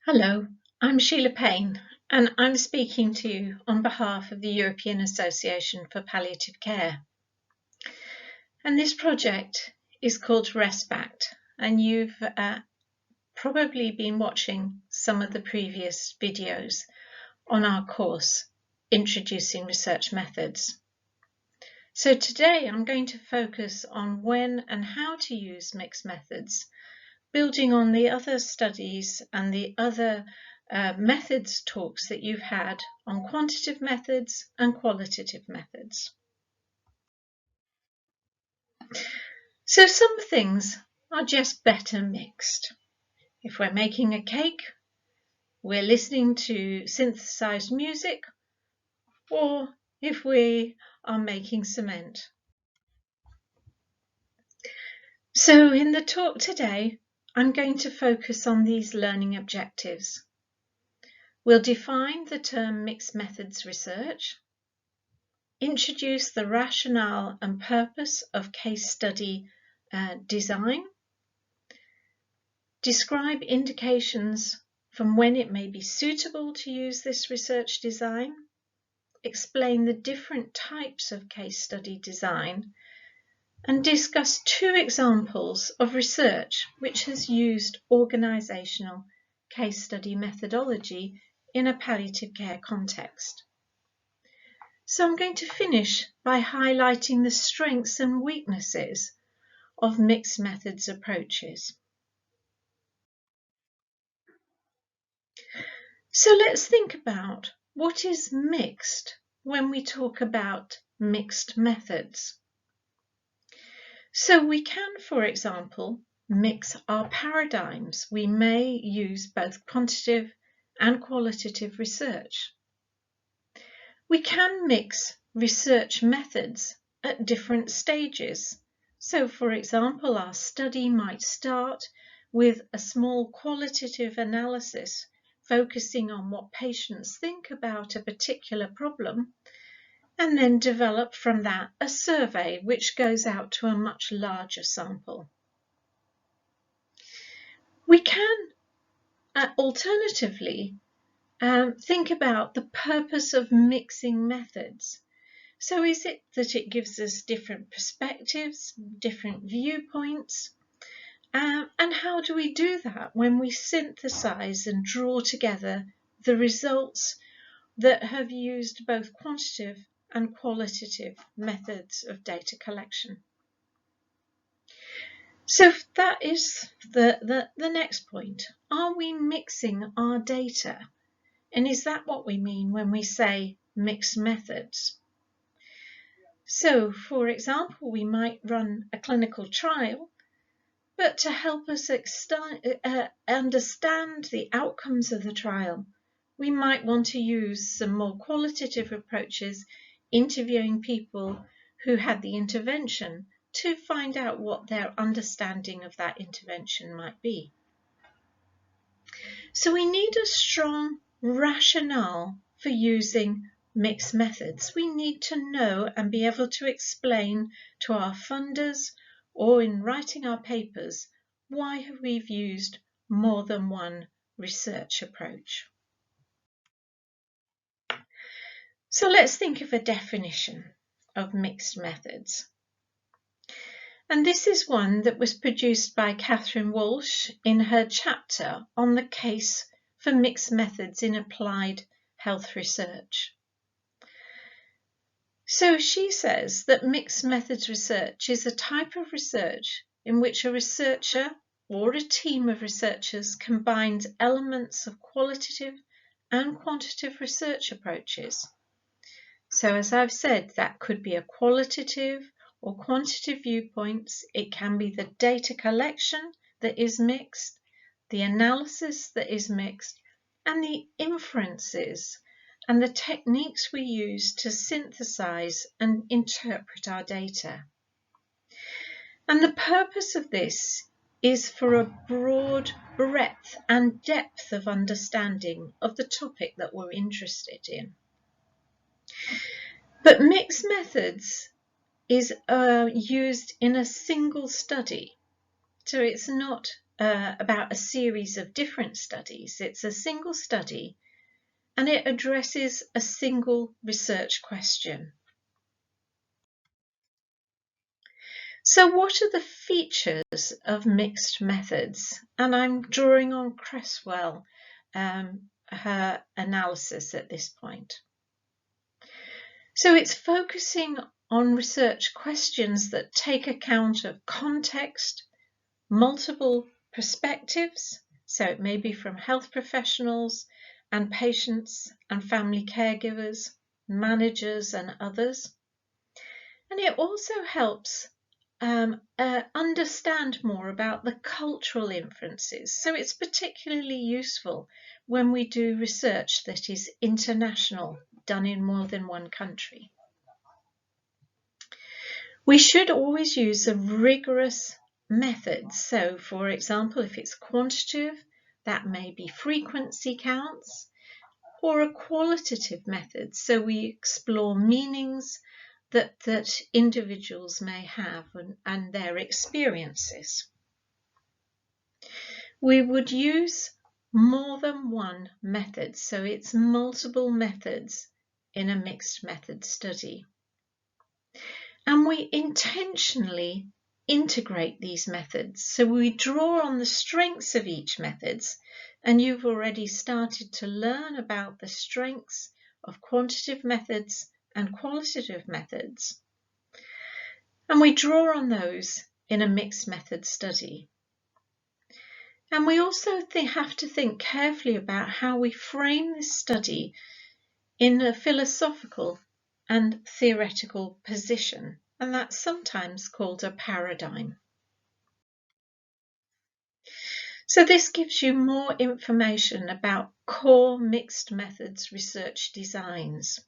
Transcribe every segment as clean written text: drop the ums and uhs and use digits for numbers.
Hello, I'm Sheila Payne, and I'm speaking to you on behalf of the European Association for Palliative Care. And this project is called RESPACC, and you've probably been watching some of the previous videos on our course, Introducing Research Methods. So today I'm going to focus on when and how to use mixed methods, building on the other studies and the other methods talks that you've had on quantitative methods and qualitative methods. So some things are just better mixed. If we're making a cake, we're listening to synthesized music, or if we are making cement. So in the talk today, I'm going to focus on these learning objectives. We'll define the term mixed methods research, introduce the rationale and purpose of case study design, describe indications from when it may be suitable to use this research design, explain the different types of case study design, and discuss two examples of research which has used organisational case study methodology in a palliative care context. So I'm going to finish by highlighting the strengths and weaknesses of mixed methods approaches. So let's think about what is mixed when we talk about mixed methods. So we can, for example, mix our paradigms. We may use both quantitative and qualitative research. We can mix research methods at different stages. So, for example, our study might start with a small qualitative analysis focusing on what patients think about a particular problem, and then develop from that a survey which goes out to a much larger sample. We can alternatively think about the purpose of mixing methods. So is it that it gives us different perspectives, different viewpoints? And how do we do that when we synthesize and draw together the results that have used both quantitative and qualitative methods of data collection? So that is the next point. Are we mixing our data? And is that what we mean when we say mixed methods? So, for example, we might run a clinical trial, but to help us understand the outcomes of the trial, we might want to use some more qualitative approaches, interviewing people who had the intervention to find out what their understanding of that intervention might be. So we need a strong rationale for using mixed methods. We need to know and be able to explain to our funders or in writing our papers why we've used more than one research approach. So let's think of a definition of mixed methods. And this is one that was produced by Catherine Walsh in her chapter on the case for mixed methods in applied health research. So she says that mixed methods research is a type of research in which a researcher or a team of researchers combines elements of qualitative and quantitative research approaches. So as I've said, that could be a qualitative or quantitative viewpoints. It can be the data collection that is mixed, the analysis that is mixed, and the inferences and the techniques we use to synthesize and interpret our data. And the purpose of this is for a broad breadth and depth of understanding of the topic that we're interested in. But mixed methods is used in a single study. So it's not about a series of different studies. It's a single study and it addresses a single research question. So what are the features of mixed methods? And I'm drawing on Cresswell, her analysis at this point. So it's focusing on research questions that take account of context, multiple perspectives, so it may be from health professionals and patients and family caregivers, managers and others. And it also helps understand more about the cultural influences. So it's particularly useful when we do research that is international, done in more than one country. We should always use a rigorous method. So, for example, if it's quantitative, that may be frequency counts, or a qualitative method. So we explore meanings that individuals may have and their experiences. We would use more than one method, so it's multiple methods in a mixed method study. And we intentionally integrate these methods. So we draw on the strengths of each method, and you've already started to learn about the strengths of quantitative methods and qualitative methods. And we draw on those in a mixed method study. And we also have to think carefully about how we frame this study in a philosophical and theoretical position, and that's sometimes called a paradigm. So this gives you more information about core mixed methods research designs.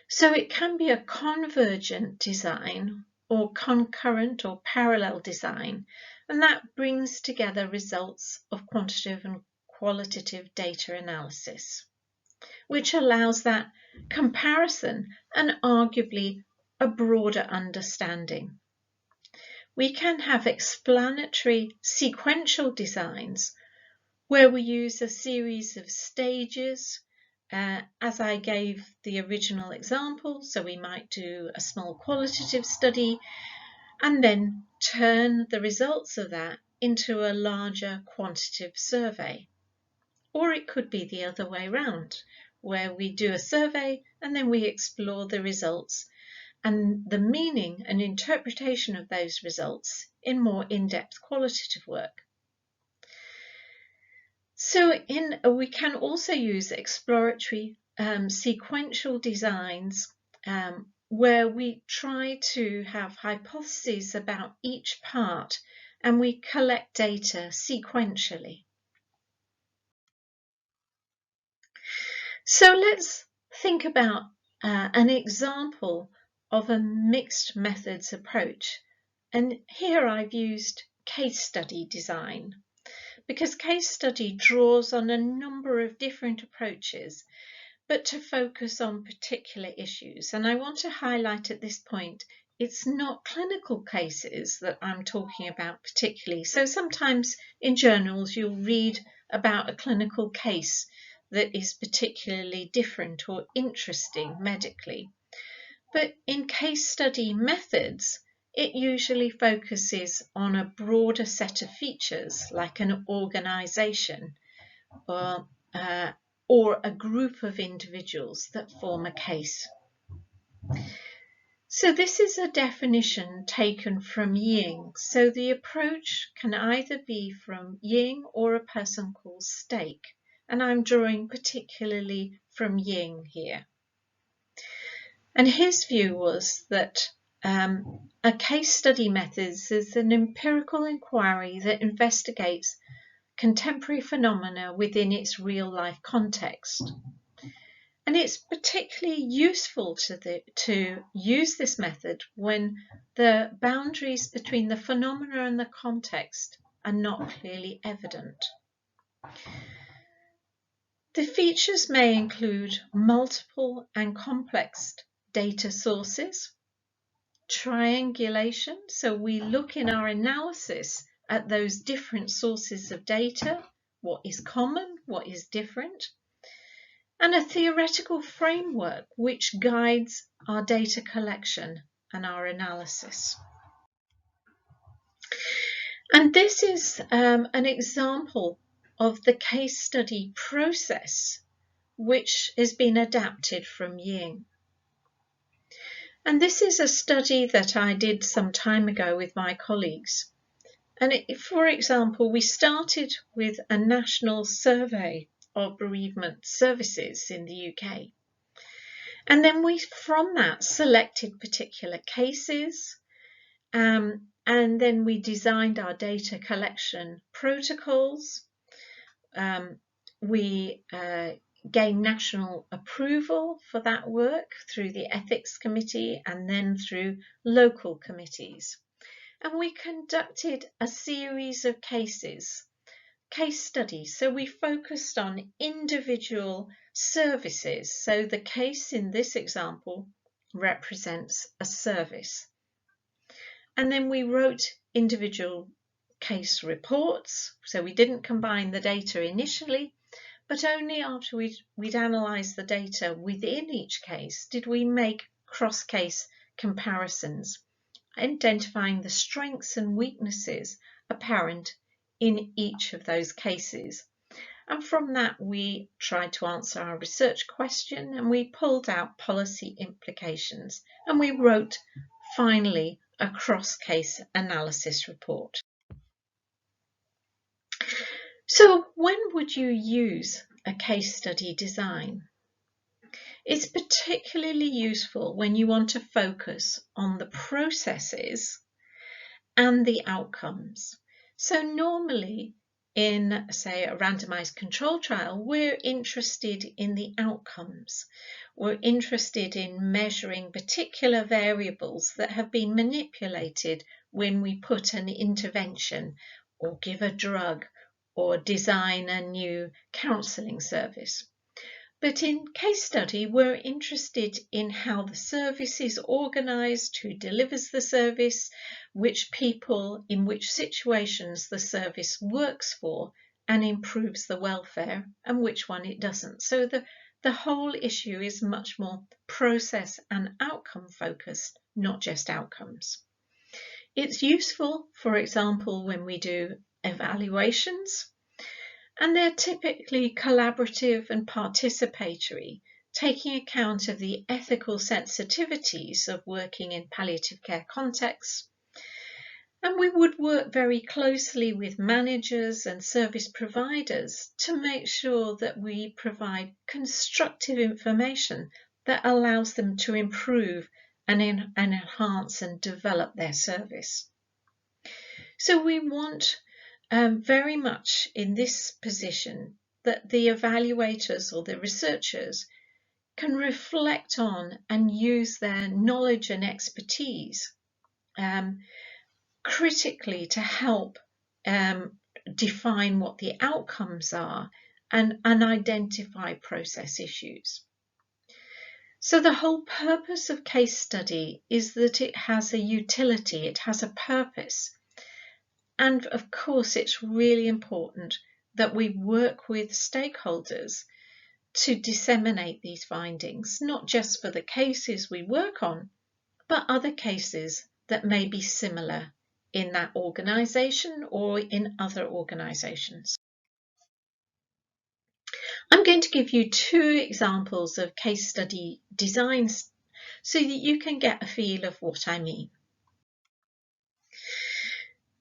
So it can be a convergent design or concurrent or parallel design, and that brings together results of quantitative and qualitative data analysis, which allows that comparison and arguably a broader understanding. We can have explanatory sequential designs where we use a series of stages, as I gave the original example. So we might do a small qualitative study and then turn the results of that into a larger quantitative survey. Or it could be the other way around, where we do a survey and then we explore the results and the meaning and interpretation of those results in more in-depth qualitative work. So we can also use exploratory sequential designs where we try to have hypotheses about each part and we collect data sequentially. So let's think about an example of a mixed methods approach. And here I've used case study design, because case study draws on a number of different approaches, but to focus on particular issues. And I want to highlight at this point, it's not clinical cases that I'm talking about particularly. So sometimes in journals you'll read about a clinical case that is particularly different or interesting medically. But in case study methods, it usually focuses on a broader set of features like an organisation or a group of individuals that form a case. So this is a definition taken from Ying. So the approach can either be from Ying or a person called Stake. And I'm drawing particularly from Ying here. And his view was that a case study method is an empirical inquiry that investigates contemporary phenomena within its real-life context. And it's particularly useful to use this method when the boundaries between the phenomena and the context are not clearly evident. The features may include multiple and complex data sources, triangulation, so we look in our analysis at those different sources of data, what is common, what is different, and a theoretical framework which guides our data collection and our analysis. And this is an example of the case study process which has been adapted from Ying. And this is a study that I did some time ago with my colleagues. And for example, we started with a national survey of bereavement services in the UK. And then we, from that, selected particular cases, and then we designed our data collection protocols. We gained national approval for that work through the ethics committee and then through local committees. And we conducted a series of case studies. So we focused on individual services. So the case in this example represents a service. And then we wrote individual case reports. So we didn't combine the data initially, but only after we'd analysed the data within each case did we make cross-case comparisons, identifying the strengths and weaknesses apparent in each of those cases. And from that, we tried to answer our research question and we pulled out policy implications and we wrote, finally, a cross-case analysis report. So when would you use a case study design? It's particularly useful when you want to focus on the processes and the outcomes. So normally in, say, a randomized control trial, we're interested in the outcomes. We're interested in measuring particular variables that have been manipulated when we put an intervention or give a drug or design a new counselling service. But in case study, we're interested in how the service is organised, who delivers the service, which people, in which situations the service works for and improves the welfare, and which one it doesn't. So the whole issue is much more process and outcome focused, not just outcomes. It's useful, for example, when we do evaluations, and they're typically collaborative and participatory, taking account of the ethical sensitivities of working in palliative care contexts. And we would work very closely with managers and service providers to make sure that we provide constructive information that allows them to improve and enhance and develop their service. So we want very much in this position that the evaluators or the researchers can reflect on and use their knowledge and expertise critically to help define what the outcomes are and identify process issues. So the whole purpose of case study is that it has a utility, it has a purpose. And of course, it's really important that we work with stakeholders to disseminate these findings, not just for the cases we work on, but other cases that may be similar in that organisation or in other organisations. I'm going to give you 2 examples of case study designs so that you can get a feel of what I mean.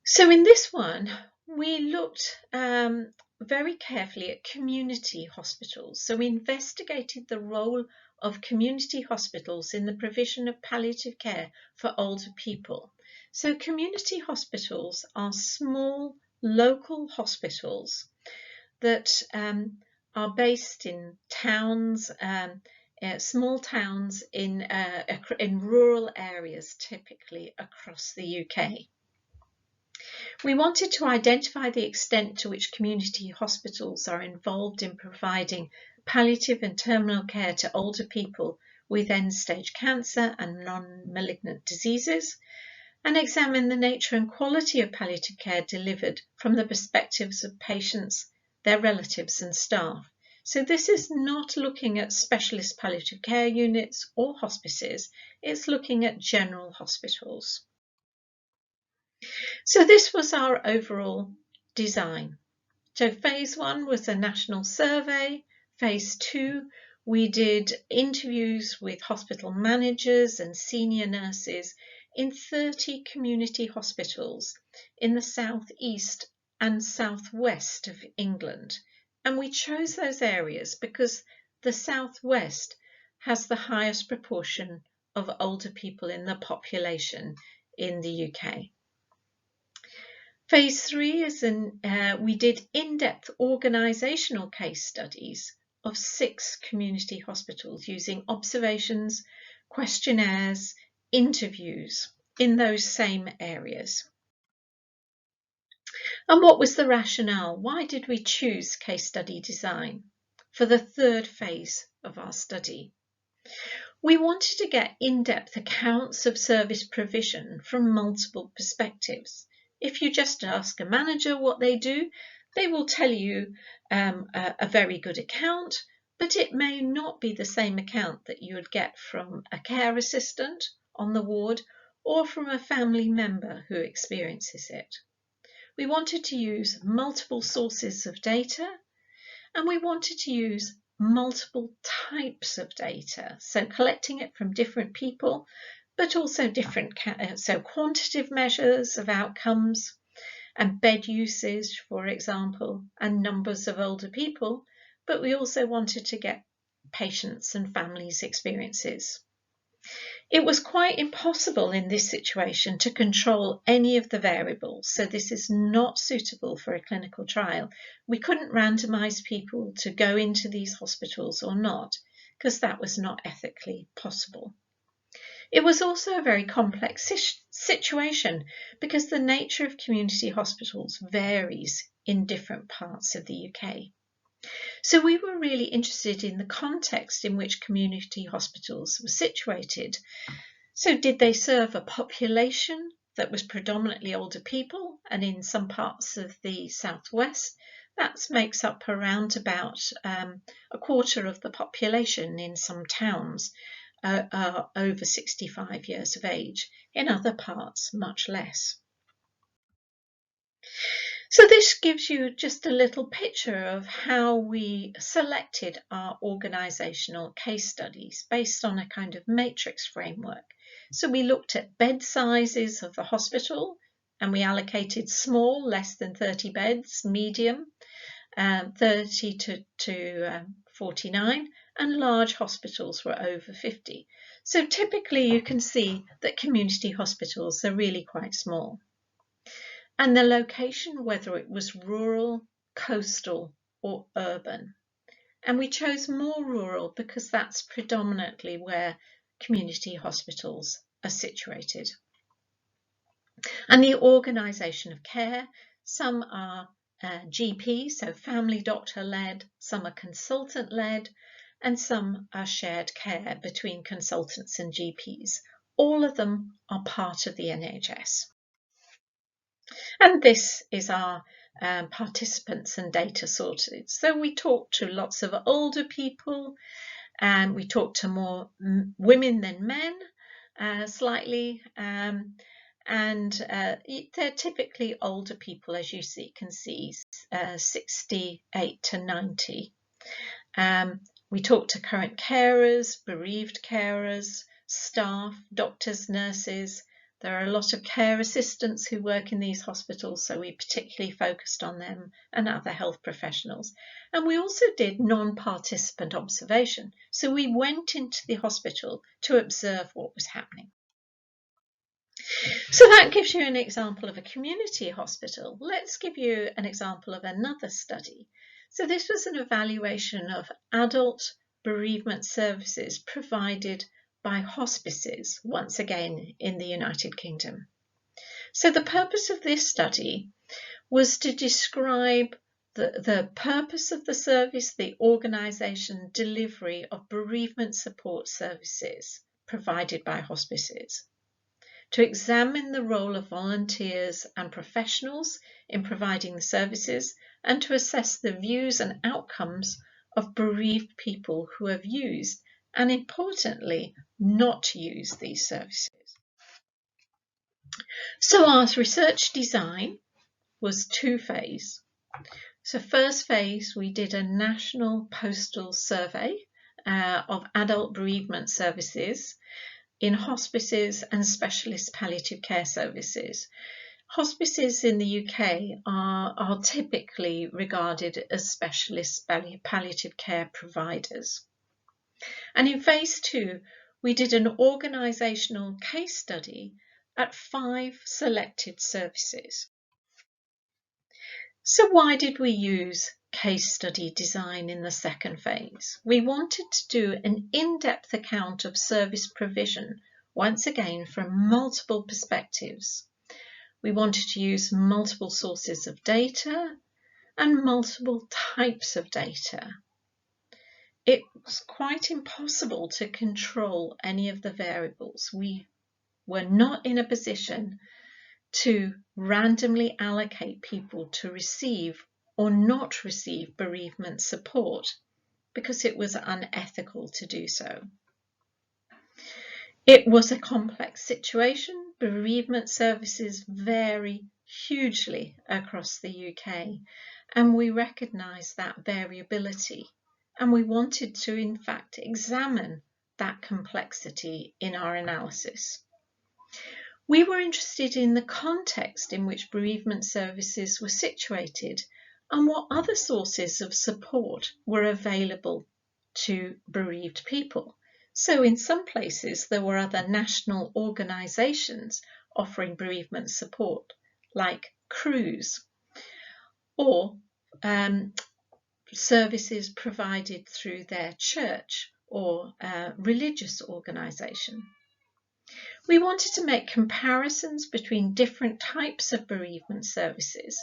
So in this one, we looked very carefully at community hospitals. So we investigated the role of community hospitals in the provision of palliative care for older people. So community hospitals are small local hospitals that are based in towns, small towns in rural areas, typically across the UK. We wanted to identify the extent to which community hospitals are involved in providing palliative and terminal care to older people with end-stage cancer and non-malignant diseases. and examine the nature and quality of palliative care delivered from the perspectives of patients, their relatives and staff. So this is not looking at specialist palliative care units or hospices, it's looking at general hospitals. So this was our overall design. So phase 1 was a national survey. Phase 2, we did interviews with hospital managers and senior nurses in 30 community hospitals in the southeast and southwest of England. And we chose those areas because the southwest has the highest proportion of older people in the population in the UK. Phase 3 is we did in-depth organisational case studies of 6 community hospitals using observations, questionnaires, interviews in those same areas. And what was the rationale? Why did we choose case study design for the 3rd phase of our study? We wanted to get in-depth accounts of service provision from multiple perspectives. If you just ask a manager what they do, they will tell you a very good account, but it may not be the same account that you would get from a care assistant on the ward or from a family member who experiences it. We wanted to use multiple sources of data, and we wanted to use multiple types of data, so collecting it from different people, but also different quantitative measures of outcomes and bed usage, for example, and numbers of older people, but we also wanted to get patients' and families' experiences. It was quite impossible in this situation to control any of the variables, so this is not suitable for a clinical trial. We couldn't randomise people to go into these hospitals or not, because that was not ethically possible. It was also a very complex situation because the nature of community hospitals varies in different parts of the UK. So we were really interested in the context in which community hospitals were situated. So did they serve a population that was predominantly older people, and in some parts of the southwest that makes up around about a quarter of the population in some towns are over 65 years of age, in other parts much less. So this gives you just a little picture of how we selected our organisational case studies based on a kind of matrix framework. So we looked at bed sizes of the hospital, and we allocated small, less than 30 beds, medium, 30 to 49, and large hospitals were over 50. So typically you can see that community hospitals are really quite small. And the location, whether it was rural, coastal or urban. And we chose more rural because that's predominantly where community hospitals are situated. And the organisation of care, some are GP, so family doctor led, some are consultant led, and some are shared care between consultants and GPs. All of them are part of the NHS. And this is our participants and data sorted. So we talked to lots of older people, and we talked to more women than men, slightly, and they're typically older people, as you can see, 68 to 90. We talked to current carers, bereaved carers, staff, doctors, nurses. There are a lot of care assistants who work in these hospitals, so we particularly focused on them, and other health professionals. And we also did non-participant observation. So we went into the hospital to observe what was happening. So that gives you an example of a community hospital. Let's give you an example of another study. So this was an evaluation of adult bereavement services provided by hospices, once again in the United Kingdom. So the purpose of this study was to describe the purpose of the service, the organisation, delivery of bereavement support services provided by hospices. to examine the role of volunteers and professionals in providing the services, and to assess the views and outcomes of bereaved people who have used and, importantly, not used these services. So our research design was two-phase. So first phase, we did a national postal survey of adult bereavement services in hospices and specialist palliative care services. Hospices in the UK are typically regarded as specialist palliative care providers. And in phase 2, we did an organisational case study at 5 selected services. So why did we use case study design in the second phase? We wanted to do an in-depth account of service provision, once again from multiple perspectives. We wanted to use multiple sources of data and multiple types of data. It was quite impossible to control any of the variables. We were not in a position to randomly allocate people to receive or not receive bereavement support because it was unethical to do so. It was a complex situation. Bereavement services vary hugely across the UK, and we recognise that variability, and we wanted to in fact examine that complexity in our analysis. We were interested in the context in which bereavement services were situated and what other sources of support were available to bereaved people. So in some places there were other national organisations offering bereavement support, like CRUISE, or services provided through their church or religious organisation. We wanted to make comparisons between different types of bereavement services,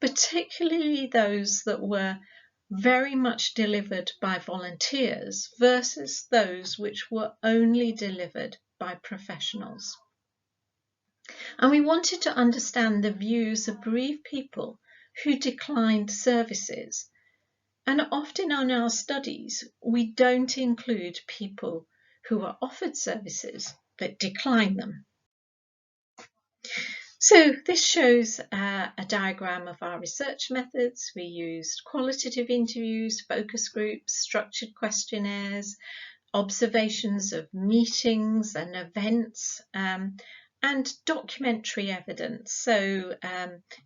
particularly those that were very much delivered by volunteers versus those which were only delivered by professionals. And we wanted to understand the views of bereaved people who declined services. And often in our studies, we don't include people who are offered services but decline them. So this shows a diagram of our research methods. We used qualitative interviews, focus groups, structured questionnaires, observations of meetings and events, and documentary evidence, so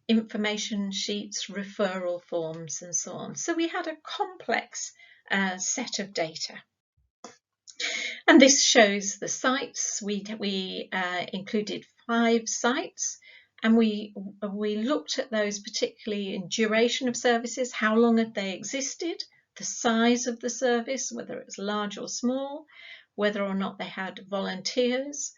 information sheets, referral forms, and so on. So we had a complex set of data. And this shows the sites. We included 5 sites, and we looked at those particularly in duration of services, how long had they existed, the size of the service, whether it was large or small, whether or not they had volunteers,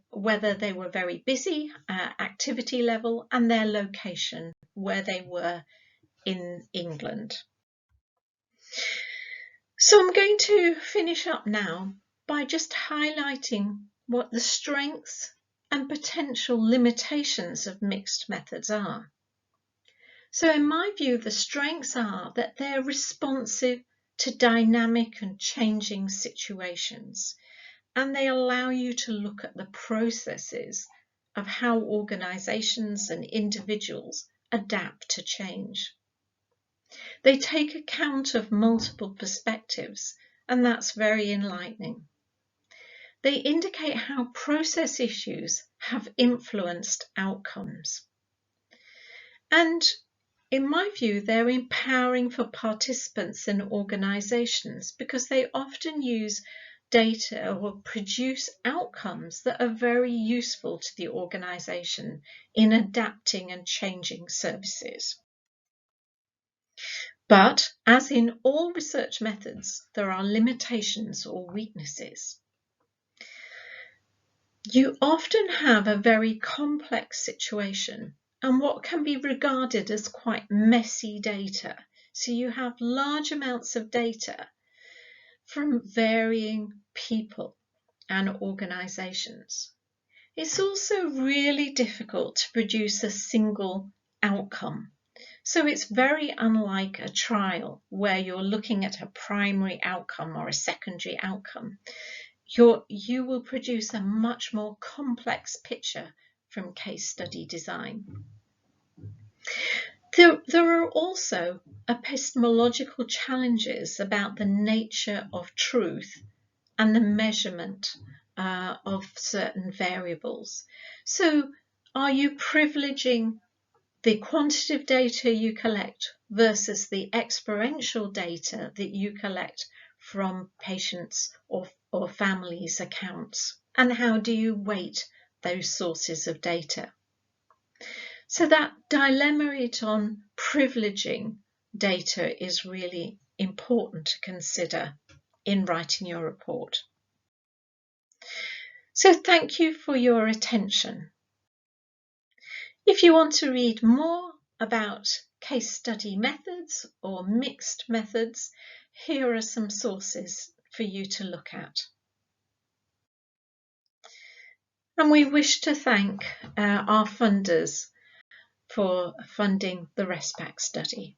whether they were very busy, activity level, and their location, where they were in England. So I'm going to finish up now by just highlighting what the strengths and potential limitations of mixed methods are. So in my view, the strengths are that they're responsive to dynamic and changing situations, and they allow you to look at the processes of how organisations and individuals adapt to change. They take account of multiple perspectives, and that's very enlightening. They indicate how process issues have influenced outcomes. And in my view, they're empowering for participants in organisations because they often use data or produce outcomes that are very useful to the organisation in adapting and changing services. But, as in all research methods, there are limitations or weaknesses. You often have a very complex situation and what can be regarded as quite messy data. So you have large amounts of data from varying people and organisations. It's also really difficult to produce a single outcome. So it's very unlike a trial where you're looking at a primary outcome or a secondary outcome. You will produce a much more complex picture from case study design. There are also epistemological challenges about the nature of truth and the measurement of certain variables. So, are you privileging the quantitative data you collect versus the experiential data that you collect from patients or families' accounts? And how do you weight those sources of data? So that dilemma on privileging data is really important to consider in writing your report. So thank you for your attention. If you want to read more about case study methods or mixed methods, here are some sources for you to look at. And we wish to thank our funders for funding the RESPACC study.